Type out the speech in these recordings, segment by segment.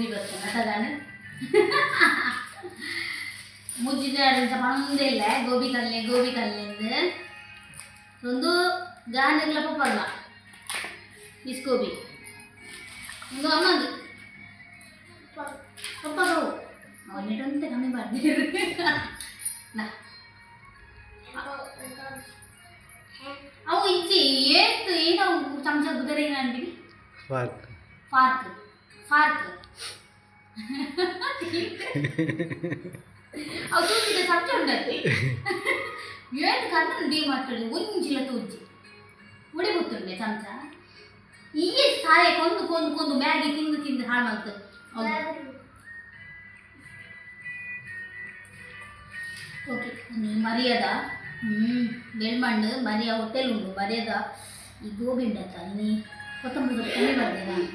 ಗೋಬಿ ಬರ್ತದೆ ಅದಾನೆ ಮುಜ್ಜಿದ ಪಣಂದೇ ಇಲ್ಲ ಗೋಬಿ ಕಲ್ಲಿಂದ ಒಂದು ಗಾನೆಲ್ಲ ಪಪ್ಪಲ್ಲ ಇಸ್ಕೋಬಿ ಒಂದು ಅಮ್ಮಂದು ಪಪ್ಪದು ಅವನ್ನಿಟ್ಟಂತೆ ಕಮ್ಮಿ ಮಾಡ್ತೀರಿ ಅವು ಇಚ್ಚಿ ಏತು ಏನೋ ಚಮಚ ಗುದರ ಏನು ಅಂತೀವಿ ಫಾರ್ಕ್ ಅವು ತೂಚಿದ ಚಮಚ ಉಂಟತ್ತೆ ಏನು ಕಣ್ಣು ಡಿ ಮಾಡ್ತಾರೆ ಒಂಜಿಲ ತೂಜಿ ಉಡಿ ಗೊತ್ತುಂಡೆ ಚಮಚ ಈ ಸಾಯ ಕೊಂದು ಮ್ಯಾಗಿ ತಿಂದು ಹಾಳು ಮಾಡ್ತದೆ ಓಕೆ ಮರ್ಯಾದ ಬೆಳ್ಮಣ್ಣು ಮರಿಯ ಹೋಟೆಲ್ ಉಂಟು ಮರ್ಯಾದ ಈ ಗೋಬಿ ಉಂಡತ್ತ ಇನ್ನು ಕೊತ್ತಂಬರಿ ಸೊಪ್ಪು ಕಮ್ಮಿ ಮಾಡಿದೆ ನಾನು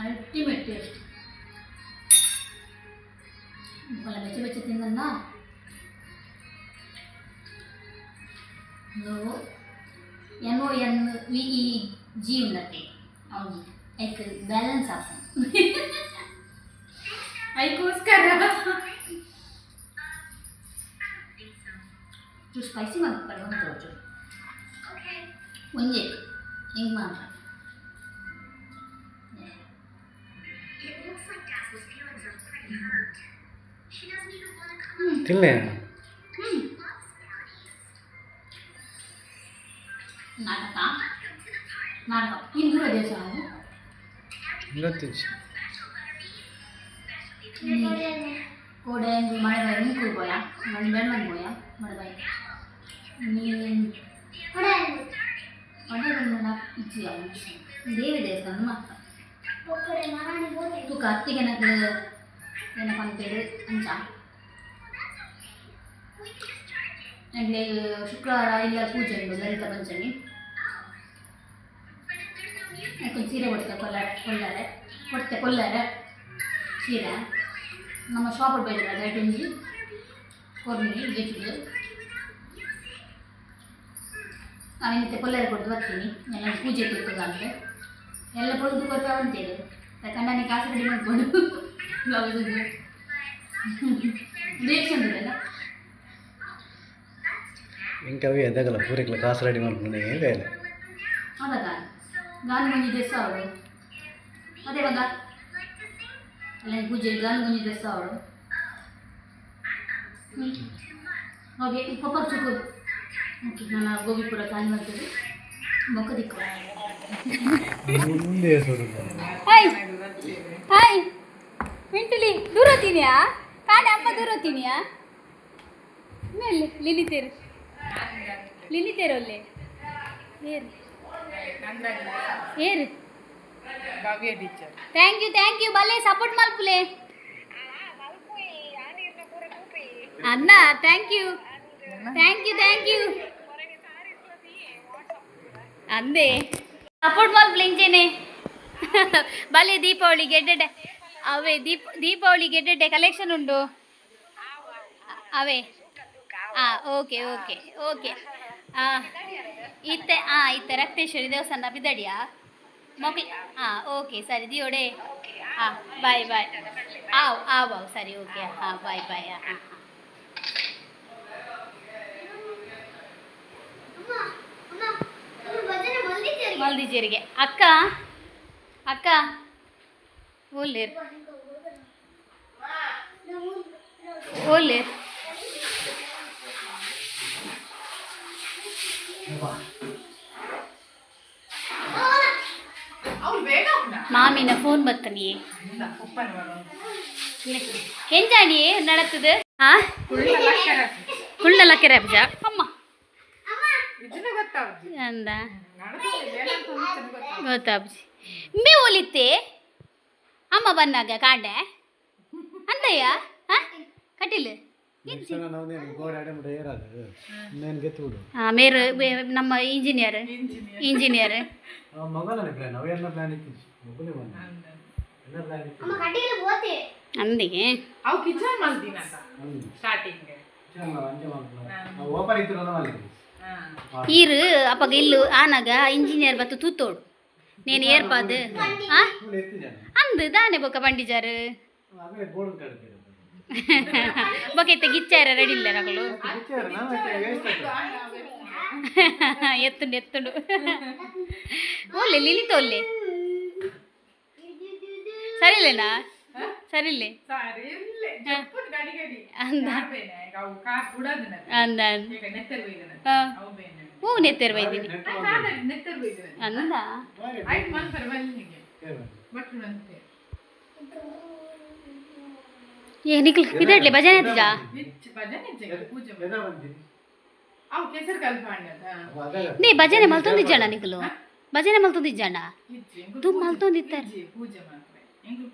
ಅಲ್ಟಿಮೇಟ್ ಟೇಸ್ಟ್ ಬೆಚ್ಚ ತಿಂದನ್ನ NONVEG ಉಂಡತ್ತೆ ಅವ್ನಿಗೆ ಐಕ್ ಬ್ಯಾಲೆನ್ಸ್ ಆಪ ಐಕೋಸ್ಕರ ಚೂ ಸ್ಪೈಸಿ ಮಾಡ್ತಾರೆ ಒಂದು ಒಂದೇ ಹಿಂಗೆ ಮಾಡ್ತಾರೆ ತಿನ್ನೆ ನಾಟಕ ಹಿಂದೂರ ದೇಶ ಕೋಡೆ ಮಳೆಗಾಯ ನಿಂಕು ಹೋಯ ಮಣ್ಣು ಬೆಳ್ಮಣ್ಣು ಹೋಯ ಮಳೆಗಾಯ ಒಳ್ಳೆ ಇಚ್ಚಿ ದೇವಿ ದೇವಸ್ಥಾನ ಮಾತ್ರ ತೂಕ ಅತ್ತಿಗೆ ನನಗೆ ಏನಪ್ಪ ಅಂತೇಳಿ ಅಂಚ ನನಗೆ ಶುಕ್ರವಾರ ಇಲ್ಲ ಪೂಜೆ ಉಂಟು ಲಲಿತ ಪಂಚಮಿ ಯಾಕೊಂದು ಸೀರೆ ಕೊಲ್ಲರೆ ಸೀರೆ ನಮ್ಮ ಶಾಪ್ ಬೇಡ ಗೈಟುಂಜಿ ಕೊರ್ನಿ ಗೆಟ್ಟಿಗೆ ನಾವಿನ್ನತ್ತೆ ಕೊಲ್ಲರೆ ಕೊಟ್ಟು ಬರ್ತೀನಿ ಎಲ್ಲ ಪೂಜೆ ಕೊಡ್ತದ ಅಂತ ಎಲ್ಲ ಕೊಡೋದು ಬರ್ತಾವ ಅಂತೇಳಿ ಯಾಕಂದ್ರೆ ನನಗೆ ಕಾಸು ರೆಡಿ ಮಾಡ್ಕೊಂಡು ಬ್ಲೌಸಿಗೆ ದೇಕ್ಷಂದಿರಲ್ಲ ಇಂಕವೇ ಎದಾಗಲ್ಲ ಪೂರೈಕಲ ಕಾಸು ರೆಡಿ ಮಾಡ್ಕೊಂಡು ಹೇಗೆ ಅದಾಗ ಗಾನು ಗುಂಜಿ ಡ್ರೆಸ್ ಅವಳು ಅದೇ ಬಂದ ಅಲ್ಲ ಪೂಜೆ ಗಾನು ಗುಂಜಿ ಡ್ರೆಸ್ ಅವಳು ಹೋಗಿ ಪಪ್ಪ ಚುಕ್ಕು ಓಕೆ ನಾನು ಗೋಬಿಪುರ ಖಾಲಿ ಮಾಡ್ತೀವಿ ಮೊಕ್ಕ ದಿಕ್ಕು ಮುಂದೆ ಹಾಯ್ ಹಾಯ್ ಮಿಂಟುಲಿ ದೂರ ಹೋಗ್ತೀನಿಯಾ ಕಾಣೆ ಅಮ್ಮ ದೂರ ಹೋಗ್ತೀನಿಯಾ ಮೇಲೆ ಲಿಲಿತೇರು ಅಲ್ಲೇ ಏರು ಥ್ಯಾಂಕ್ ಯು ಬಲ್ಲೆ ಸಪೋರ್ಟ್ ಮಲ್ಪುಲೆ ಅನ್ನ ಥ್ಯಾಂಕ್ ಯು ಅಂದೆ ಸಪೋರ್ಟ್ ಮಲ್ಪುಲೆ ಇಂಚೇನೆ ಬಲ್ಲೆ ದೀಪಾವಳಿಗೆ ಎಡ್ಡೆ ಅವೇ ದೀಪಾವಳಿಗೆ ಕಲೆಕ್ಷನ್ ಉಂಟು ಅವೇ ಓಕೆ ಇತ್ತೆ ರಕ್ತೇಶ್ವರಿ ದೇವಸ್ಥಾನ ಬಿದ್ದಡಿಯಾ ಮಕ್ಳು ಓಕೆ ಸರಿ ದಿಯೋಡೆ ಬಾಯ್ ಆವ್ ಸರಿ ಓಕೆ ಬಾಯ್ ಮಲ್ದಿಜೇರಿಗೆ ಅಕ್ಕ ಓಲ್ಲೇರ್ ಮಾಮಿನ ಫೋನ್ ಬರ್ತನಿಯೇ ಎಂಜಾಡಿಯೇ ನಡತದು ಕುಳ್ಳ ಲಕ್ಕರೆ ಅಬ್ಜ ಅಮ್ಮ ಅಂದ ಗೊತ್ತಾಬ್ಜಿ ಮೇ ಒಲಿತ್ತೆ ಅಮ್ಮ ಬಂದಾಗ ಕಾಡೆ ಅಂದಯ್ಯ ಕಟ್ಟಿಲ್ಲ ಮೇರು ನಮ್ಮ ಇಂಜಿನಿಯರ್ ಅಂದಿಗೆ ಓಪನ್ ಇತ್ತು ಈರು ಅಪ್ಪಗ ಇಲ್ಲು ಆನಾಗ ಇಂಜಿನಿಯರ್ ಬತ್ತು ತೂತೋಡು నేను ఏర్పాదు అందు దానే బొక్క పండించారు బొక్క గిచ్చారా రెడీ ಇಲ್ಲ ನಗಲು ಎತ್ತುಂಡು ಎತ್ತುಂಡು ಓಲೆ ಲಿಲಿತ ಒಲ್ಲೆ ಸರಿಲೇನಾ ಸರಿಲೆ ಅಂದ ಅಂದ ಹೂ ನೆತ್ತರ್ ಬೈದಿನಿ ಅಂದ ಏ ನಿಕ್ಲು ಇದಡ್ಲೆ ಭಜನೆ ಆಯ್ತು ನೀ ಭಜನೆ ಮಲ್ತೊಂದಿಜ್ಜಣ್ಣ ನಿಕ್ಲು ಭಜನೆ ಮಲ್ತೊಂದಿಜ್ಜಣ್ಣ ತು ಮಲ್ತೊಂದಿತ್ತಾರೆ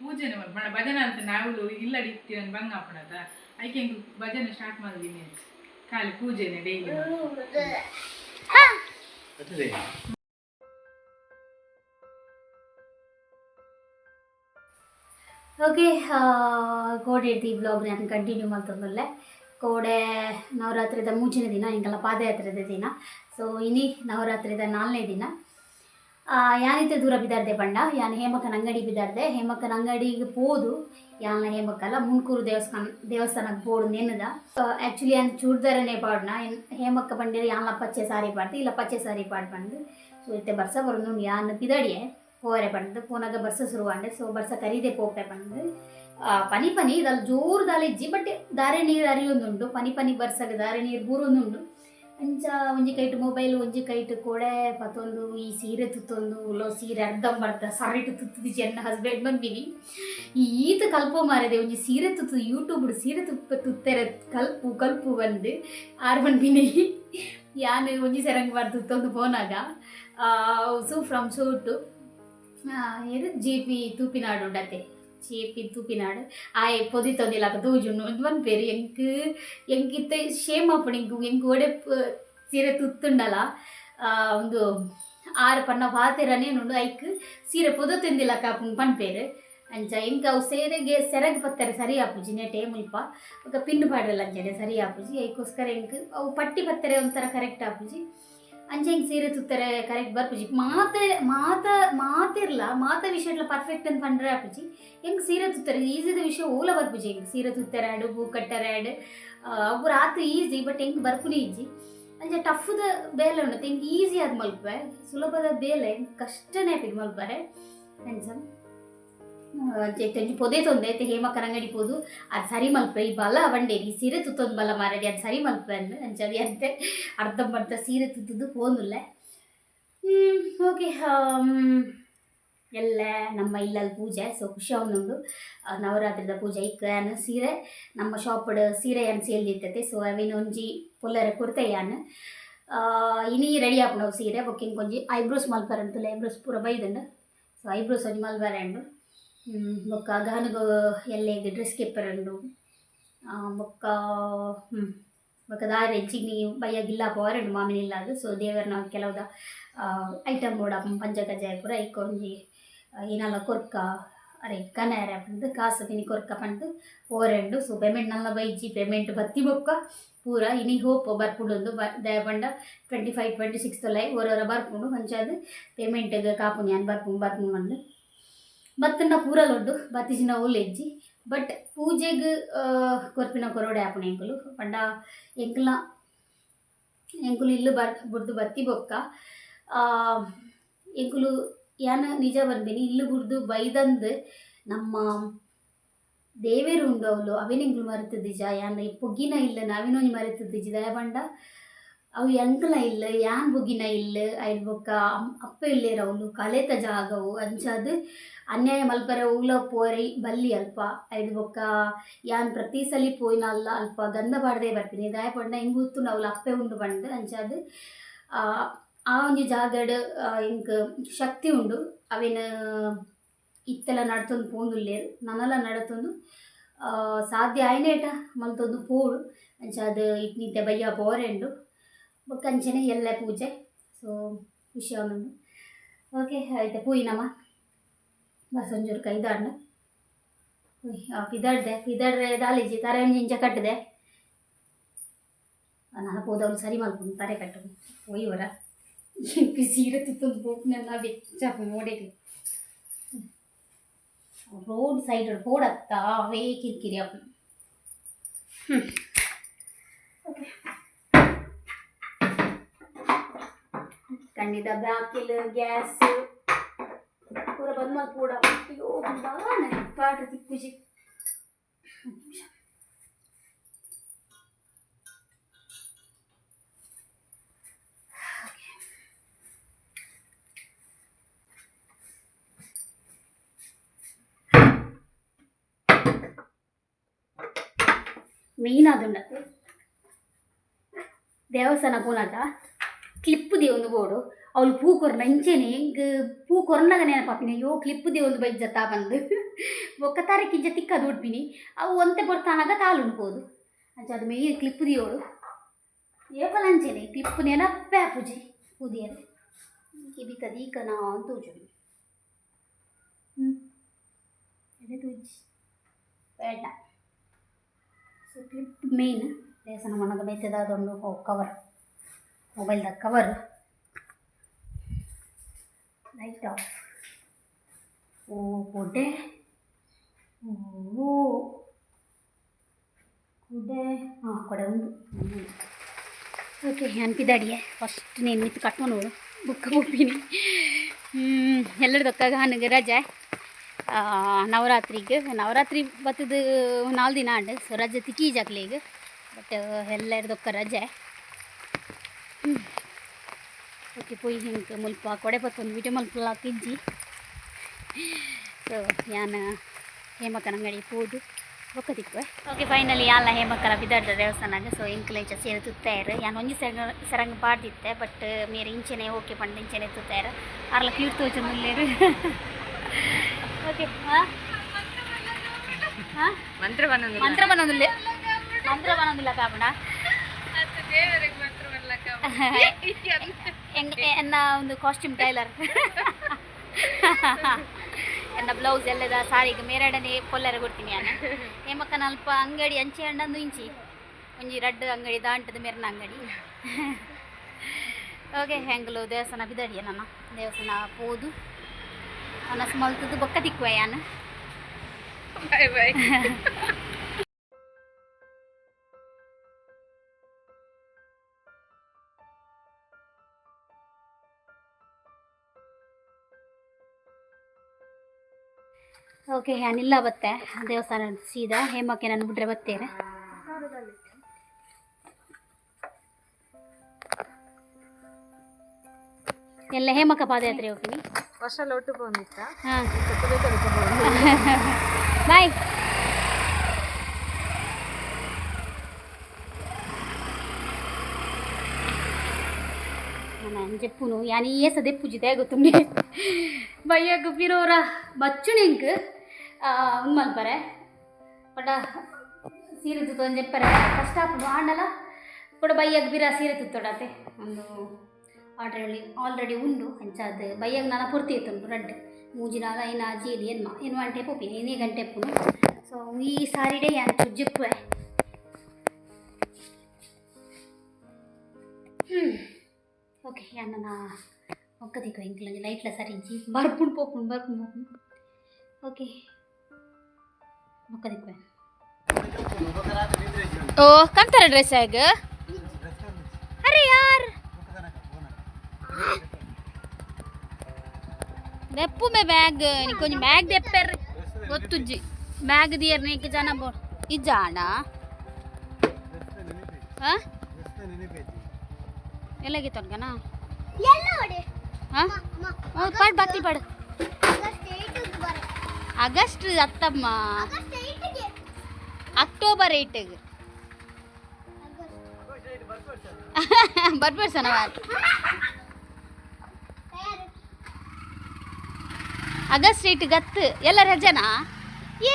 ಪೂಜೆನೆ ಭಜನೆ ಅಂತ ನಾವು ಇಲ್ಲಡಿ ಇರ್ತೀವಿ ಬಂಗ ಹಾಕೋಣದ ಐಕೆ ಭಜನೆ ಸ್ಟಾರ್ಟ್ ಮಾಡಿದೀನಿ ಖಾಲಿ ಪೂಜೆನೆ ಡೈಲಿ ಓಕೆ ಕೋಡೆ ಬ್ಲಾಗ್ ನಾನು ಕಂಟಿನ್ಯೂ ಮಾಡ್ತಂದಲ್ಲೇ ಕೋಡೆ ನವರಾತ್ರಿದ ಮೂಚಿನ ದಿನ ಹಿಂಗೆಲ್ಲ ಪಾದಯಾತ್ರೆದ ದಿನ ಸೊ ಇನಿ ನವರಾತ್ರಿದ 4ನೇ ದಿನ ಯಾನಿತ್ತೆ ದೂರ ಬಿದ್ದಾಡ್ದೆ ಬಂಡ ಯಾನು ಹೇಮಕ್ಕನ ಅಂಗಡಿ ಬಿದ್ದಾಡ್ದೆ ಹೇಮಕ್ಕನ ಅಂಗಡಿಗೆ ಪೋದು ಯಾನ ಹೇಮಕ್ಕಲ್ಲ ಮುನ್ಕೂರು ದೇವಸ್ಥಾನಕ್ಕೆ ಪೋಡು ನೆನದ ಆ್ಯಕ್ಚುಲಿ ಯಾನ್ ಚೂಡ್ದಾರನೇ ಪಾಡ್ನ ಹೇಮಕ್ಕ ಬಂದಿರ ಯಾನ ಪಚ್ಚೆ ಸಾರಿ ಪಾಡ್ದು ಇಲ್ಲ ಪಚ್ಚೆ ಸಾರಿ ಪಾಡ್ ಬಂದು ಸೊ ಇತ್ತೆ ಬರ್ಸ ಬರೋದು ಯಾನ್ ಬಿದಾಡಿಯೆ ಹೋರೆ ಬಂದು ಪೋನಾಗ ಬರ್ಸ ಶುರುವಾಂಡೆ ಸೊ ಬರ್ಸ ಕರೀದೆ ಪೋಪೆ ಬಂದು ಪನಿ ಪನಿ ಇದಲ್ಲಿ ಜೋರ್ದಾಲ ಇಜ್ಜಿ ಬಟ್ ದಾರೆ ನೀರು ಅರಿಯೊಂದುಂಟು ಪನಿ ಪನಿ ಬರ್ಸಗ ದಾರೆ ನೀರು ಬೂರೊಂದುಂಟು ಅಂಚ ಒಂಜಿ ಕೈಟ್ ಮೊಬೈಲ್ ಒಂಜಿ ಕೈಟ್ ಕೊಡೆ ಪತ್ತೊಂದು ಈ ಸೀರೆ ತುತ್ತೊಂದು ಲೋ ಸೀರೆ ಅರ್ಧಂ ಬರ್ದ ಸರಿಟ್ ತುತ್ತದಿ ಚೆನ್ನ ಹಸ್ಬೆಂಡ್ ಬಂದ್ಬಿನಿ ಈತ ಕಲ್ಪೋ ಮಾರದೆ ಒಂಜಿ ಸೀರೆ ತುತ್ತು ಯೂಟ್ಯೂಬ್ ಸೀರೆ ತುತ್ತೆರೆ ಕಲ್ಪು ಬಂದು ಆರು ಬಂದ್ಬಿನಿ ಯಾನು ಒಂಜಿ ಸೆರಂಗ್ ಬಾರ್ ತುತ್ತೊಂದು ಪೋನಾಗ ಸೂ ಫ್ರಮ್ ಸೂಟು ಏನು ಜೆ.ಪಿ. ತೂಪಿನಾಡು ಉಂಡತೆ ಜೆ.ಪಿ. ತೂಪಿನಾಡು ಆಯ್ ಪೊದಿತೊಂದಿಲ್ಲ ತೂಜುಂಡು ಒಂದು ಪೇರು ಎಂಕಿತ್ತೆ ಶೇಮ್ ಅಪ್ಪಣ ಎಂಕು ಒಡೆ ಸೀರೆ ತುತ್ತುಂಡಲ್ಲ ಒಂದು 6 ಪನ್ನ ಪಾತೆರನೇನುಂಡು ಐಕ್ ಸೀರೆ ಪೊದೊತ್ತಿಂದಿಲ್ಲ ಕಾಪು ಪನ್ಪೇರು ಅಂಚ ಎಂಕ ಅವು ಸೇರೆಗೆ ಸೆರಗ್ ಪತ್ತಾರೆ ಸರಿ ಆಪುಜಿ ನೆಟೆ ಮುಲ್ಪ ఒక ಪಿನ್ ಪಾಡಲ್ಲ ಅಂಚನೆ ಸರಿ ಆಪುಜಿ ಐಕೋಸ್ಕರ ಎಂಕ್ ಅವು ಪಟ್ಟಿ ಪತ್ತಾರೆ ಒಂಥರ ಕರೆಕ್ಟ್ ಆಪುಜಿ ಅಂಚೆ ಹಿಂಗೆ ಸೀರೆ ತುತ್ತಾರೆ ಕರೆಕ್ಟ್ ಬರ್ಪುಜಿ ಮಾತಿರ್ಲ ಮಾತ ವಿಷಯ ಪರ್ಫೆಕ್ಟ್ ಅಂತ ಪಂಡ್ರೆ ಆಪುಜಿ ಹೆಂಗೆ ಸೀರೆ ತುತ್ತಾರೆ ಈಸಿದ ವಿಷಯ ಓಲ ಬರ್ಪುಜಿ ಹೆಂಗೆ ಸೀರೆ ತುತ್ತಾರೆ ಆಡು ಹೂ ಕಟ್ಟರೆ ಆಡು ಅವು ರಾತ್ರಿ ಈಸಿ ಬಟ್ ಹೆಂಗೆ ಬರ್ಪುನಿ ಈಜಿ ಅಂಚೆ ಟಫ್ದ ಬೇಲೆ ಉಂಟು ಹೆಂಗೆ ಈಸಿ ಆದ ಮಲ್ಪೆ ಸುಲಭದ ಬೇಲೆ ಕಷ್ಟನೇ ಆಪಿದ್ ಮಲ್ಪರೆ ಅಂಚ ಪೊದೆ ತೊಂದೆ ಹೇಮಕ್ಕನ ಅಂಗಡಿ ಪೋದು ಅದು ಸರಿ ಮಲ್ಪೆ ಈ ಬಲ ಬಂಡೇರಿ ಸೀರೆ ತುತ್ತೊಂದು ಬಲ ಮಾರದಿ ಅದು ಸರಿ ಮಲ್ಪೆ ಅಂದು ಅಂಚದಿ ಅಂತೆ ಅರ್ಧಂಬರ್ಧ ಸೀರೆ ತುತ್ತದು ಪೋನುಲ್ಲೆ ಓಕೆ ಎಲ್ಲ ನಮ್ಮ ಇಲ್ಲಲ್ಲಿ ಪೂಜೆ ಸೊ ಖುಷಿ ಅವನುಂಡು ನವರಾತ್ರಿದ ಪೂಜೆ ಇಕ್ಕಾನು ಸೀರೆ ನಮ್ಮ ಶಾಪಡ್ ಸೀರೆ ಏನು ಸೇಲ್ ಇರ್ತೈತೆ ಸೊ ಅವಿನ ಒಂಜಿ ಪುಲ್ಲರೆ ಕೊಡ್ತೆ ಯಾನು ಇನಿ ರೆಡಿ ಆಪುಣವು ಸೀರೆ ಬೊಕ್ಕಿಂಗ್ ಒಂಜಿ ಐಬ್ರೋಸ್ ಮಲ್ಪರಂತಲ್ಲ ಐಬ್ರೋಸ್ ಪೂರ ಬೈದುಂಡು ಸೊ ಐಬ್ರೋಸ್ ಒಂಜಿ ಮಲ್ಪರಂಡು ಬೊಕ್ಕ ಗಾನುಗು ಎಲ್ಲೆಗ್ ಡ್ರೆಸ್ ಕೆಪ್ಪರಂಡು ಬೊಕ್ಕ ಬೊಕ್ಕ ದಾರೆ ಚಿಗ್ನಿ ಬಯ್ಯಾಗಿಲ್ಲ ಪೋರೆಂಡು ಮಾಮಿನಿಲ್ಲಾದು ಸೊ ದೇವರನ ಕೆಲವುದ ಐಟಮ್ ಕೂಡ ಪಂಚಕಜಾಯ ಪೂರ ಐಕ ಒಂಜಿ ಏನಲ್ಲ ಕೊರ್ಕ ಅರೆ ಕನೇರೆ ಪಂದು ಕಾಸು ತಿನಿ ಕೊರ್ಕ ಪಂದು ಪೋರೆಂಡು ಸೊ ಪೇಮೆಂಟ್ ನಲ್ಲ ಬೈಜಿ ಪೇಮೆಂಟ್ ಬತ್ತಿ ಬೊಕ್ಕ ಪೂರ ಇನಿ ಹೋಪ್ ಬರ್ಪುಂಡು ದಯ ಪಂಡ 25, 26 ತೊಲೆ ಓರೋರ ಬರ್ಪುಂಡು ಅಂಚಾದು ಪೇಮೆಂಟ್ಗೆ ಕಾಪುನಿ ಅನ್ ಬರ್ಪುಂಡು ಬಂದು ಬತ್ತನ್ನ ಪೂರಲೊಡ್ಡು ಬತ್ತಿಜಿನ ಓಲೆಜ್ಜಿ ಬಟ್ ಪೂಜೆಗೆ ಕೊರ್ಪಿನ ಕೊರೋಡೆ ಆಪುಣ ಎಂಕುಲು ಪಂಡ ಎಂಕುಲು ಇಲ್ಲು ಬುಡ್ದು ಬತ್ತಿ ಬೊಕ್ಕ ಎಂಕುಲು ಯಾನ ನಿಜ ಬಂದಿನಿ ಇಲ್ಲು ಬುಡ್ದು ಬೈದಂದು ನಮ್ಮ ದೇವೇರು ಉಂಡು ಅವಳು ಅವಿನೆಂಗ್ಲು ಮರೆತದಿಜ ಯಾನ ಪೊಗ್ಗಿನ ಇಲ್ಲ ನಾವಿನೊಂಜಿ ಮರೆತದಿಜಿ ದಯ ಪಂಡ ಅವು ಎಂಕಲ ಇಲ್ಲ ಯಾನ್ ಬುಗಿನ ಇಲ್ಲ ಐದು ಬೊಕ್ಕ ಅಪ್ಪ ಇಲ್ಲೇರ ಅವಳು ಕಲೆತ ಜಾಗವು ಅಂಚಾದು ಅನ್ಯಾಯ ಮಲ್ಪರ ಊಲ ಪೋರಿ ಬಲ್ಲಿ ಅಲ್ಪ ಐದು ಬೊಕ್ಕ ಯಾನ್ ಪ್ರತಿ ಸಲಿ ಪೋಯ್ನ ಅಲ್ಲ ಅಲ್ಪ ಗಂಧ ಬಾಡ್ದೆ ಬರ್ತೀನಿ ದಯ ಪಂಡ ಹೆಂಗೆ ಗೊತ್ತು ನಾವು ಅಪ್ಪೆ ಉಂಡು ಬಂದು ಅಂಚಾದು ಆ ಒಂಜಿ ಜಾಗಡ್ ಇಂಕ್ ಶಕ್ತಿ ಉಂಡು ಅವಿನ ಇತ್ತೆಲ್ಲ ನಡ್ತೊಂದು ಪೋಂದುಲ್ಲೇರು ನನ್ನೆಲ್ಲ ನಡತೊಂದು ಸಾಧ್ಯ ಆಯ್ನೇಟ ಮಲ್ತೊಂದು ಪೋಡು ಅಂಚಾದು ಇಟ್ನಿತ್ತೆ ಬಯ್ಯ ಪೋರೆಂಡು ಬೊಕ್ಕಂಚನೆ ಎಲ್ಲ ಪೂಜೆ ಸೊ ವಿಷಯ ಒಂದೊಂದು ಓಕೆ ಆಯ್ತು ಪೂಯಿನಮ್ಮ ಬಸ್ ಒಂಚೂರು ಕೈದಾಡ್ನ ಪಿದಾಡ್ದೆ ದಾಲಿಜಿ ತರೆ ಒಂಜಿ ಇಂಚ ಕಟ್ಟಿದೆ ನಾನು ಹೋದವಳು ಸರಿ ಮಾಡ್ಕೊಂಡು ತಾರೆ ಕಟ್ಟು ಒಯ್ಯವರ ಸೀರೆ ತಿತ್ತೊಂದು ಬೋಕ್ನೆಲ್ಲ ಬೆಚ್ಚ ನೋಡಿರಿ ರೋಡ್ ಸೈಡ್ ಬೋಡತ್ತಾ ಅವೇ ಕಿರಿಕಿರಿ ಅಪ್ಪ ಖಂಡಿತ ಬ್ಯಾಕಿಲ್ ಗ್ಯಾಸ್ ಪೂರ ಬಂದ್ ಮಾಡಿ ಕೂಡ ಅಯ್ಯೋ ಪಾಟ ತಿಕ್ಕುಜಿ మెయిన్ అది ఉండదు దేవస్థాన పోనాక ಕ್ಲಿಪ್ಪುದಿ ಒಂದು ಬೋಡು ಅವಳು ಪೂ ಕೊರ್ನ ಇಂಚೆನೆ ಪೂ ಕೊರ್ನಾಗ ನೆನಪಾಪಿನಿ ಅಯ್ಯೋ ಕ್ಲಿಪ್ಪುದಿ ಒಂದು ಬೈಜತ್ತ ಬಂದು ಒಕ್ಕ ತಾರೆ ಕಿಂಚ ತಿಕ್ಕದು ಉಡ್ಪಿನಿ ಅವು ಒಂತೆ ಬರ್ತಾನಾಗ ತಾಳು ಉಣ್ಬೋದು ಅಂಚ ಅದು ಮೇಯ್ನ್ ಕ್ಲಿಪ್ಪುದಿಯೋಳು ಏಪಲ ಅಂಚೆನೆ ಕ್ಲಿಪ್ಪು ನೆನಪೇ ಪೂಜೆ ಪೂದಿಯದು ಕಿಬಿತದ ಈಗ ನಾವು ಅಂತ ತೂಜು ಅದೇ ತೂಜಿ ಬೇಡ ಸೊ ಕ್ಲಿಪ್ ಮೇಯ್ನ್ ದೇವಸ್ಥಾನ ಮನಗ ಬೇಯ್ತದ ಅದೊಂದು ಕವರ್ ಮೊಬೈಲ್ದಾಗ ಕವರ್ ಲೈಟ್ ಆಫ್ ಓ ಕೊಡೆ ಓ ಕೊಡೆ ಹಾಂ ಕೊಡೆ ಉಂಟು ಓಕೆ ಅನ್ಪಿದಾಡಿಯೇ ಫಸ್ಟ್ నేను ಮಿತ್ ಕಟ್ಕೊಂಡು ಬುಕ್ಕ ಹೋಗ್ತೀನಿ ಎಲ್ಲರದಕ್ಕಾಗ ನನಗೆ ರಜೆ ನವರಾತ್ರಿ ಬತ್ತದು 4 ದಿನ ಅಂಡು ಸೊ ರಜೆ ತಿಕ್ಕೀಜಾಕ್ಲಿ ಈಗ ಬಟ್ ಎಲ್ಲರದೊಕ್ಕ ರಜೆ ಓಕೆ ಪೋಯಿ ಹಿಂಗೆ ಮುಲ್ಪ ಕೊಡೆ ಬತ್ತೊಂದು ವಿಡಿಯೋ ಮಲ್ಪ ತಿಜ್ಜಿ ಸೊ ಯಾನ ಹೇಮಕ್ಕನ ಅಂಗಡಿ ಹೋದು ಬೊಕ್ಕ ತಿಕ್ಕುವೆ ಓಕೆ ಫೈನಲಿ ಯಾಲ ಹೇಮಕ್ಕನ ಬಿದ್ದಾಡ್ದ ದೇವಸ್ಥಾನಾಗ ಸೊ ಇಂಕ್ಲೆಂಚ ಸೇರಿ ತುತ್ತಾಯರು ಯಾನು ಒಂಜಿ ಸರಂಗ ಪಾಡ್ದಿತ್ತೆ ಬಟ್ ಮೇರೆ ಇಂಚೆನೆ ಓಕೆ ಪಂಡ ಇಂಚೆನೆ ತುತ್ತಾಯರು ಅರ್ಲ ಕ್ಯೂಟ್ ತೋಚು ಮುಲ್ಲೇರು ಓಕೆ ಹಾಂ ಮಂತ್ರ ಬನ್ನೊಂದಿಲ್ಲ ಕಾಪಣ ಎನ್ನ ಒಂದು ಕಾಸ್ಟ್ಯೂಮ್ ಟೈಲರ್ ಎನ್ನ ಬ್ಲೌಸ್ ಎಲ್ಲದ ಸಾರಿಗೆ ಮೇರಡನೆ ಪೊಲ್ಲರ ಕೊಡ್ತೀನಿ ನಾನು ಹೇಮಕ್ಕನ ಅಲ್ಪ ಅಂಗಡಿ ಅಂಚೆ ಹಣ್ಣಂದು ಇಂಚಿ ಒಂಜಿ ರಡ್ಡು ಅಂಗಡಿ ದಾಂಟದ ಮೇರನ ಅಂಗಡಿ ಓಕೆ ಹೆಂಗಲು ದೇವಸ್ಥಾನ ಬಿದ್ದಾಡಿಯ ನನ್ನ ದೇವಸ್ಥಾನ ಪೋದು ಅನಸ್ ಮಲ್ತದ್ದು ಬೊಕ್ಕ ತಿಕ್ಕುವ ಯಾನು ಬಾಯ್ ಬಾಯ್ ಓಕೆ ಯಾನಿಲ್ಲ ಬತ್ತೆ ದೇವಸ್ಥಾನ ಸೀದಾ ಹೇಮಕ್ಕೆ ನಾನು ಬಿಟ್ರೆ ಬತ್ತೇನೆ ಎಲ್ಲ ಹೇಮಕ್ಕ ಪಾದಯಾತ್ರೆ ಹೋಗ್ತೀನಿ ವರ್ಷ ಒಟ್ಟು ಬಂದಿತ್ತ ಹಾಂ ಬಾಯ್ ನಾನು చెప్పును యాని ఏస దెప్పుజితే గుర్తుండే బయ్యకు పిరోరా బచ్చుని ఇంక ఉమ్మల్పరే పట సీರೆ ತುತ್ತು ಅಂತ చెప్పాರೆ ಫಸ್ಟ್ ಅప్పుడు ಆಂಡಲ ಕೂಡ ಬಯ್ಯಗೆ ಬಿರ ಸೀರೆ ತುತ್ತೋಡತೆ ಒಂದು ಆಲ್ರೆಡಿ ಉಂಡು ಅಂಚಾದ ಬಯ್ಯಗೆ ನಾನು ಪೂರ್ತಿ ಇತ್ತು ರಡ್ ಮೂಜಿನಾಗ ಐನ ಜೀಲಿ ಏನು ಗಂಟೆ ಪೋಪಿ ಏನೇ ಗಂಟೆ ಪುನು ಸೊ ಈ ಸಾರಿಡೆ ಯಾನ್ ಚುಜ್ಜಿಪ್ಪೆ ఓకే అన్న ఒక్క దిక్కు ఇంట్లో లైట్ల సరించి బర్పుడు పోపుండు ఓకే ఒక్క దిక్కు ओ कम तरह ड्रेस आएगा अरे यार रेपू में बैग निकोनी बैग दे पर ಗೊತ್ತುಜ್ಜಿ ಬ್ಯಾಗ್ ದಿಯರ್ ನೇಕೆ ಜನ ಬೋರ್ ಇಜ್ಜಾಣ ಹಾಂ ಎಲ್ಲಾಗಿತ್ತು ಅನ್ಕನಾ ಹಾಂ ಪಾಡು ಬಾಕಿ ಪಾಡು ಆಗಸ್ಟ್ ಅತ್ತಮ್ಮ ಅಕ್ಟೋಬರ್ 8 ಬರ್ಬೇಡ ಸನವಾರ ಆಗಸ್ಟ್ 8 ಗತ್ತು ಎಲ್ಲ ರಜೆನಾ ಏ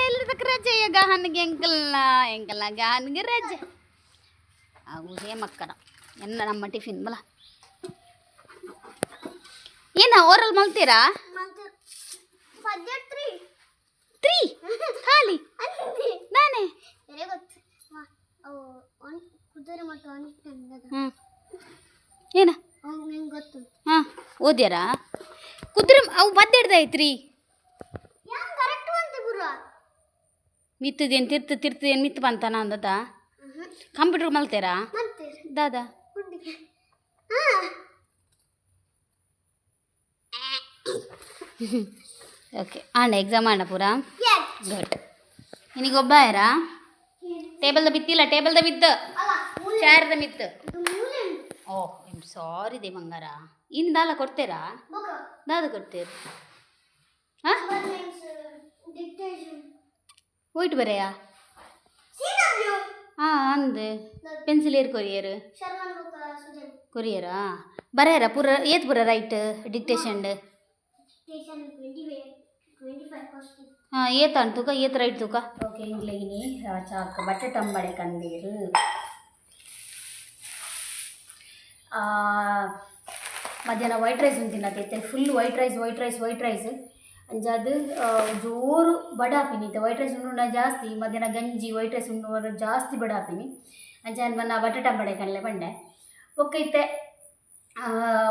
ಎಲ್ಲದಕ್ಕೆ ರಜೆ ಈಗ ಹನ್ಗೆ ಎಂಕಲ್ನ ಹನ್ಗೆ ರಜೆ ಅವು ಹೇಮಕ್ಕನ ಎಲ್ಲ ನಮ್ಮ ಟಿಫಿನ್ ಬಲ ಏನ ಓರಲ್ ಮಲ್ತೀರಾ 3 ಖಾಲಿ ನಾನೇ ಹ್ಞೂ ಏನ ಹಾಂ ಓದ್ಯಾರಾ ಕುದುರೆ ಅವು ಬದ್ದಾಡ್ದೈತ್ರಿ ಮಿತ್ತದೇನು ತಿರ್ತದೇನು ಮಿತ್ತು ಬಂತಾನ ಅಂದದ ಕಂಪ್ಯೂಟರ್ ಮಲ್ತೇರಾ ದಾದಾ ಓಕೆ ಆಂಡ ಎಕ್ಸಾಮ್ ಆಂಡ ಪೂರ ಗುಡ್ ನಿನಗೊಬ್ಬ ಯಾರಾ ಟೇಬಲ್ದ ಬಿತ್ತಿಲ್ಲ ಟೇಬಲ್ದ ಬಿತ್ತು ಚಾರ್ದ ಮಿತ್ತು ಓಹ್ ಐಮ್ ಸಾರಿ ದೇ ಬಂಗಾರ ಇನ್ನು ದಾಲ ಕೊಡ್ತೀರಾ ದಾದ ಕೊಡ್ತೀರ ಹಾಂ ಹೋಯ್ತು ಬರೆಯಾ ಹಾಂ ಅಂದು ಪೆನ್ಸಿಲ್ ಏರ್ ಕೊರಿಯರ್ ಕೊರಿಯರಾ ಬರೆಯರ ಪೂರ ಏತ್ ಪೂರ ರೈಟ್ ಡಿಕ್ಟೇಷನ್ ಹಾಂ ಏತ ಅಂಟುಕ ಏತ್ ರೈಟ್ ತುಕ ಓಕೆ ಇಂಗ್ಲೇನಿ ಚಾಕ್ ಬಟ್ಟೆ ತಂಬಳೆ ಕಂದೀರು ಮಧ್ಯಾಹ್ನ ವೈಟ್ ರೈಸ್ ಉಂತಿನತ್ತೆ ಫುಲ್ ವೈಟ್ ರೈಸ್ ಅಂಜಾದು ಜೋರು ಬಡಾಪಿನಿ ಇತ್ತೆ ವೈಟ್ ರೈಸ್ ಉಂಡು ಜಾಸ್ತಿ ಮಧ್ಯಾಹ್ನ ಗಂಜಿ ವೈಟ್ ರೈಸ್ ಉಂಡು ಜಾಸ್ತಿ ಬಡಾಪಿನಿ ಅಂಚಾದ ಮನ್ನ ಬಟ್ಟೆ ತಂಬಳೆ ಕಡಲೆ ಬಂಡೆ ಒಕ್ಕೈತೆ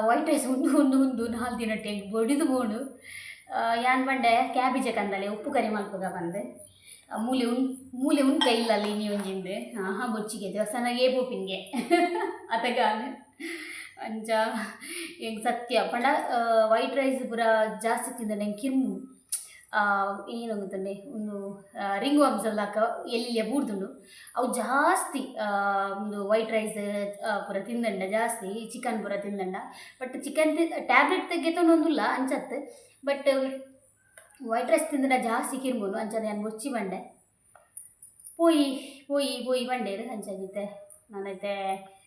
ವೈಟ್ ರೈಸ್ ಉಂಡು 4 ದಿನ ಟೆಂಗ್ ಬಡಿದು ಬೋಡು ಯಾನ್ ಬಂಡೆ ಕ್ಯಾಬೇಜ್ ಕಂದಲೆ ಉಪ್ಪು ಕರಿ ಮಲ್ಪಗ ಬಂದು ಮೂಲೆ ಉಂಟ ಇಲ್ಲ ಅಲ್ಲಿ ನೀ ಒಂಜಿಂದು ಹಾಂ ಬೊಚ್ಚಿಗೆ ದೇವಸ್ಥಾನಗೆ ಪೋಪಿನ್ಗೆ ಅತಗಾನು ಅಂಚ ಹೆಂಗೆ ಸತ್ಯ ಪಂಡ ವೈಟ್ ರೈಸ್ ಪೂರ ಜಾಸ್ತಿ ತಿಂದ ನಂಗೆ ಕಿರ್ಮು ಏನು ಗೊತ್ತಂಡೆ ಒಂದು ರಿಂಗ್ ವರ್ಮ್ಸ್ ಅಲ್ಲಾಕ ಎಲ್ಲಿ ಬೂಡ್ದುಂಡು ಅವು ಜಾಸ್ತಿ ಒಂದು ವೈಟ್ ರೈಸ್ ಪೂರ ತಿಂದಂಡ ಜಾಸ್ತಿ ಚಿಕನ್ ಪೂರ ತಿಂದಂಡ ಬಟ್ ಚಿಕನ್ ಟ್ಯಾಬ್ಲೆಟ್ ತೆಗೆತೊಂದೊಂದಿಲ್ಲ ಅಂಚತ್ತೆ ಬಟ್ ವೈಟ್ ರೈಸ್ ತಿಂದ ಜಾಸ್ತಿ ಕಿರ್ಮುನು ಅಂಚದ ನಾನು ಬೊಚ್ಚಿ ಬಂಡೆ ಪೋಯಿ ಬಂಡೇರು ಅಂಚದಿತ್ತೆ ನಾನೈತೆ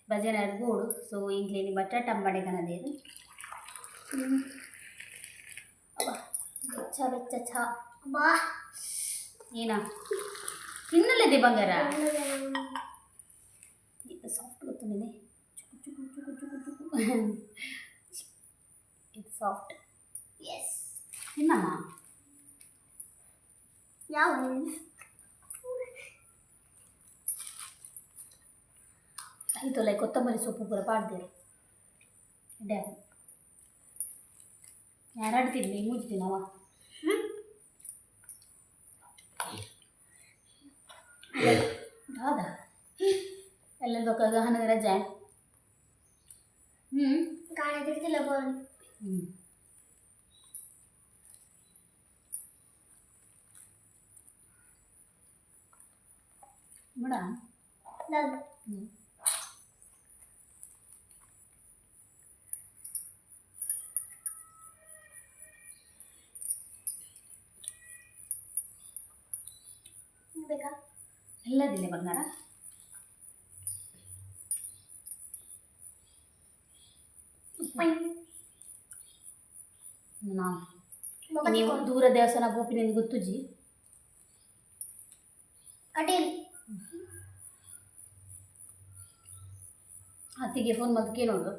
ಭಜನೆ ಅದು ಬೋಡು ಸೊ ಇಂಗ್ಲೇನಿ ಬಟ್ಟೆ ಟಂಬಡೆ ಕನದೇನು ಬೆಚ್ಚ ಛಾ ಬಾ ಏನಾ ತಿನ್ನಲ್ಲದೆ ಬಂಗಾರ ಸಾಫ್ಟ್ ಗೊತ್ತು ನೀನೆ ಇದು ಸಾಫ್ಟ್ ಎಸ್ ತಿನ್ನಮ್ಮ ಯಾವ ಆಯಿತಲ್ಲ ಕೊತ್ತಂಬರಿ ಸೊಪ್ಪು ಪೂರ ಪಾಡ್ದೇರು ಡ್ಯಾಮ್ ಯಾರಾಡು ತಿನ್ನಿ ಮುಜ್ಜಿನವ ಹೌದಾ ಎಲ್ಲದೂ ಗಹನದ ರಜೆ ಕಾಣೆ ತಿರ್ತಿಲ್ಲ ಮೇಡ ಬೇಕಾ ಎಲ್ಲದಿಲ್ಲ ಬಂಗಾರ ನೀವು ದೂರ ದೇವಸ್ಥಾನ ಗೋಪಿನಿಂದ ಗೊತ್ತುಜಿ ಅಡ್ಡಿಲ್ಲ ಅತ್ತಿಗೆ ಫೋನ್ ಮಲ್ಕೆ ನೋಡು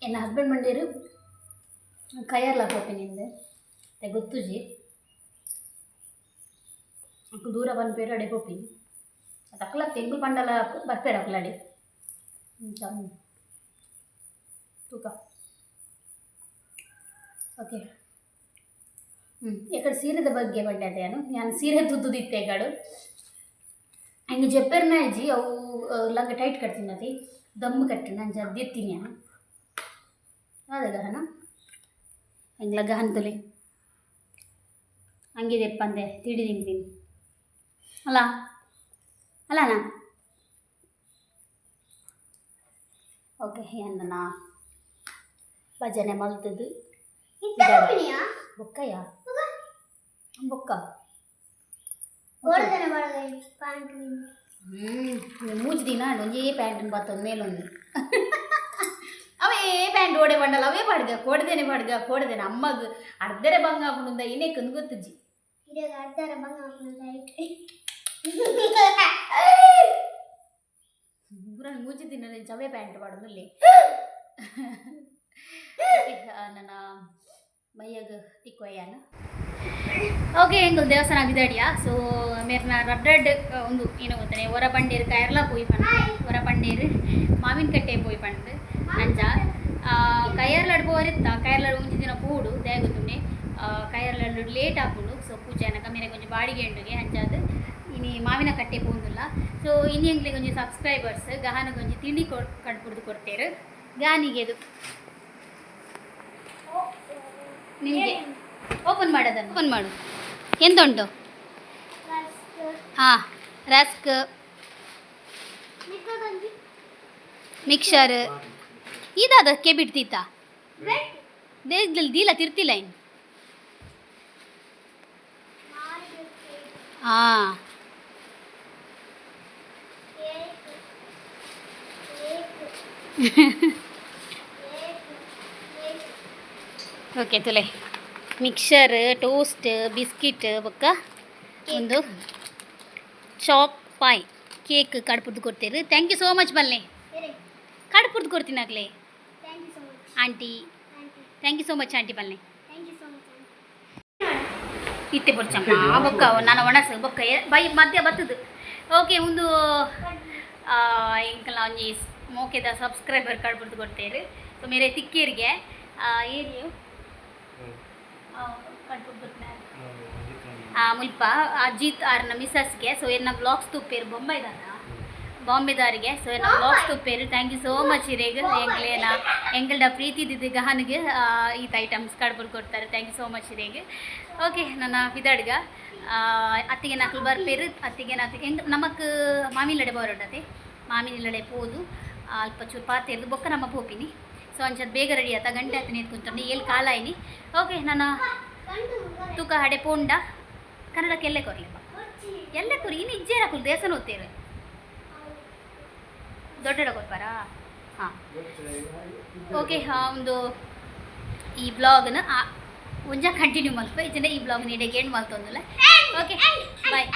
ಎನ್ನ ಹಸ್ಬೆಂಡ್ ಮಂಡೇರು ಕೈಯರ್ಲ ಗೋಪಿನಿಂದ ಗೊತ್ತುಜಿ ದೂರ ಬಂದ್ಪೇರು ಅಡೆ ಪೋಪಿ ಅದು ಅಕ್ಕಲ ತೆಂಗು ಪಂಡಲ ಬರ್ಪೇರು ಅಕ್ಕಲಾಡಿ ತೂಕ ಓಕೆ ఇక్కడ ಸೀರೆದ ಬಗ್ಗೆ ಬಂಡೆ ಅದೇನು ನಾನು ಸೀರೆ ತುದ್ದುದಿತ್ತೆ ಈಗಾಡು ಹಂಗೆ ಜಪ್ಪೆರ್ನ ಅಜ್ಜಿ ಅವು ಲಂಗ ಟೈಟ್ ಕಟ್ತೀನಿ ಅದು ದಮ್ಮು ಕಟ್ಟಿ ನಾನು ಜರ್ದಿರ್ತೀನಿ ನಾನು ಅದ ಗಹನ ಹಂಗೆ ಲಗ್ಗ ಹಂತಲಿ ಹಂಗಿದೆ ಪಂದೆ ತಿಳಿ ತಿಂತೀನಿ ಅಲ್ಲ ಅಲ್ಲನಾ ಓಕೆ ಏನನ್ನ ಭಜನೆ ಮಲ್ತದ್ದು ಬೊಕ್ಕಯ್ಯ ಬೊಕ್ಕ ಮೂಜು ದಿನ ಒಂಜೇ ಪ್ಯಾಂಟ್ ಬರ್ತದ ಮೇಲೊಂದು ಅವೇ ಪ್ಯಾಂಟ್ ಓಡೆ ಬಂಡಲ್ಲ ಅವೇ ಕೊಡ್ದೇನೆ ಅಮ್ಮಗ ಅರ್ಧರೆ ಬಂಗ ಹಾಕೊಂಡ ಏನೇ ಕಂದು ಗೊತ್ತಜ್ಜಿ ಅರ್ಧರೆ ಬಂಗ ಮೂಜು ದಿನ ಚವೇ ಪ್ಯಾಂಟ್ ಮಾಡೋದಲ್ಲಿ ನನ್ನ ಮೈಯಾಗ ತಿಕ್ಕೊಯ್ಯಾನ ಓಕೆ ಎಂಗಲ್ ದೇವಸ್ಥಾನ ಆಗಿದಡಿಯಾ ಸೊ ಮೇರ್ನ ರಡ್ಡಡ್ ಒಂದು ಏನು ಗೊತ್ತಾನೆ ಹೊರಪಂಡೇರು ಕೈರ್ಲ ಪೋಯಿ ಪಂಡು ಹೊರಪಂಡೇರು ಮಾವಿನಕಟ್ಟೆ ಪೋಯಿ ಪಂಡು ಅಂಚ ಕೈರ್ಲಾಡ್ ಪೋರಿತ್ತ ಕೈರ್ಲಾಡ್ ಒಂಜಿ ದಿನ ಪೂಡು ದೇಗುತ್ತುಂಡೆ ಕೈರ್ಲಾಡ್ ಲೇಟ್ ಹಾಕೊಂಡು ಸೊ ಪೂಜೆ ಅನ್ನಕ ಮೇರೆ ಕೊಂಚ ಬಾಡಿಗೆ ಉಂಡುಗೆ ಅಂಚಾದ ಇನಿ ಮಾವಿನ ಕಟ್ಟೆ ಪೋಂದುಲ್ಲ ಸೊ ಇನಿ ಎಂಗ್ಲಿಗೆ ಒಂಜಿ ಸಬ್ಸ್ಕ್ರೈಬರ್ಸ್ ಗಹಾನಿಗೆ ಒಂಜಿ ತಿಂಡಿ ಕಟ್ಬಿಡ್ದು ಕೊಡ್ತೇರು ಗಾನಿಗೆ ಇದು ನಿಮಗೆ ಓಪನ್ ಮಾಡೋದನ್ನು ಓಪನ್ ಮಾಡು ಎಂತ ಉಂಟು ಹಾಂ ರಸ್ಕ್ ಮಿಕ್ಸರ್ ಇದಕ್ಕೆ ಬಿಡ್ತಿತ್ತ ದೇಶದಲ್ಲಿ ದೀಲ ತಿರ್ತಿಲ್ಲ ಇನ್ನು ಹಾಂ ಓಕೆ ತುಲೆ ಮಿಕ್ಸರ್ ಟೋಸ್ಟ್ ಬಿಸ್ಕಿಟ್ ಬೊಕ್ಕ ಒಂದು ಚಾಕ್ ಪಾಯ್ ಕೇಕ್ ಕಡ್ಪುರ್ದು ಕೊಡ್ತೀರಿ ಥ್ಯಾಂಕ್ ಯು ಸೋ ಮಚ್ ಬಲ್ಲೆ ಕಡ್ಪುರ್ದು ಕೊಡ್ತೀನಿ ಆಗಲೇ aunty thank you so much aunty ಬಲ್ಲೆ ಇತ್ತೆ ಬರ್ಚಮ್ಮ ಬೊಕ್ಕ ನಾನು ಒಣಸು ಬೊಕ್ಕ ಬೈ ಮಧ್ಯ ಬರ್ತದು ಓಕೆ ಒಂದು ಇಂಕಲ್ಲ ಒಂಜಿ ಮೋಕೆದ ಸಬ್ಸ್ಕ್ರೈಬರ್ ಕಡ್ಪುರ್ದು ಕೊಡ್ತೇರಿ ಸೊ ಮೇರೆ ತಿಕ್ಕೇರಿಗೆ ಏರಿಯು ಮುಲ್ಪ ಅಜಿತ್ ಆರ್ನ ಮಿಸಸ್ಗೆ ಸೊ ಏನ ಬ್ಲಾಗ್ಸ್ ತುಪ್ಪೇರು ಬಾಂಬೆದಾರಿಗೆ ಸೊ ಏನ ಬ್ಲಾಗ್ಸ್ ತುಪ್ಪೇರು ಥ್ಯಾಂಕ್ ಯು ಸೋ ಮಚ್ ಇರೇಗ ಎಂಗ್ಲೇನ ಎಂಗಲ್ಡ ಪ್ರೀತಿ ಇದ್ದಿದ್ದು ಗಹನಿಗೆ ಈತ ಐಟಮ್ಸ್ ಕಡ್ಬುರ್ ಕೊಡ್ತಾರೆ ಥ್ಯಾಂಕ್ ಯು ಸೋ ಮಚ್ ಇರೇಗ ಓಕೆ ನನ್ನ ವಿದಡ್ಗ ಅತ್ತಿಗೆ ನಾಲ್ಕು ಬರ್ಪೇರು ಅತ್ತಿಗೆ ನಾಲ್ಕು ಎಂಗ್ ನಮಕ್ ಮಾಮಿಲಡೆ ಬರೋಡತೆ ಮಾಮಿಲಡೆ ಪೋದು ಅಲ್ಪ ಚೂರು ಪಾತೆರ್ದು ಬೊಕ್ಕ ನಮ್ಮ ಪೋಪಿನಿ ಸೊ ಅಂಚದು ಬೇಗ ರೆಡಿ ಆತ ಗಂಟೆ ಹತ್ತು ನಿಂತು ಕುಂತ್ಕೊಂಡು ಏಳು ಕಾಲ ಆಯ್ನಿ ಓಕೆ ನಾನು ತೂಕ ಹಡೆ ಪೋಂಡ ಕನ್ನಡಕ್ಕೆ ಎಲ್ಲೇ ಕೊರ್ಲಿಪ್ಪ ಎಲ್ಲೇ ಕೊರಿ ಇನ್ನು ಇಜ್ಜೆ ಹಾಕುದು ದೇವಸ್ಥಾನ ಓದ್ತೇವೆ ದೊಡ್ಡ ಕೊಡ್ಪಾರಾ ಹಾಂ ಓಕೆ ಒಂದು ಈ ಬ್ಲಾಗ್ನ ಒಂಜ ಕಂಟಿನ್ಯೂ ಮಲ್ಪ ಈ ಬ್ಲಾಗ್ನ ಇಡೆಗೆ ಎಂಡ್ ಮಾಡ್ತೊಂದಿಲ್ಲ ಓಕೆ ಬಾಯ್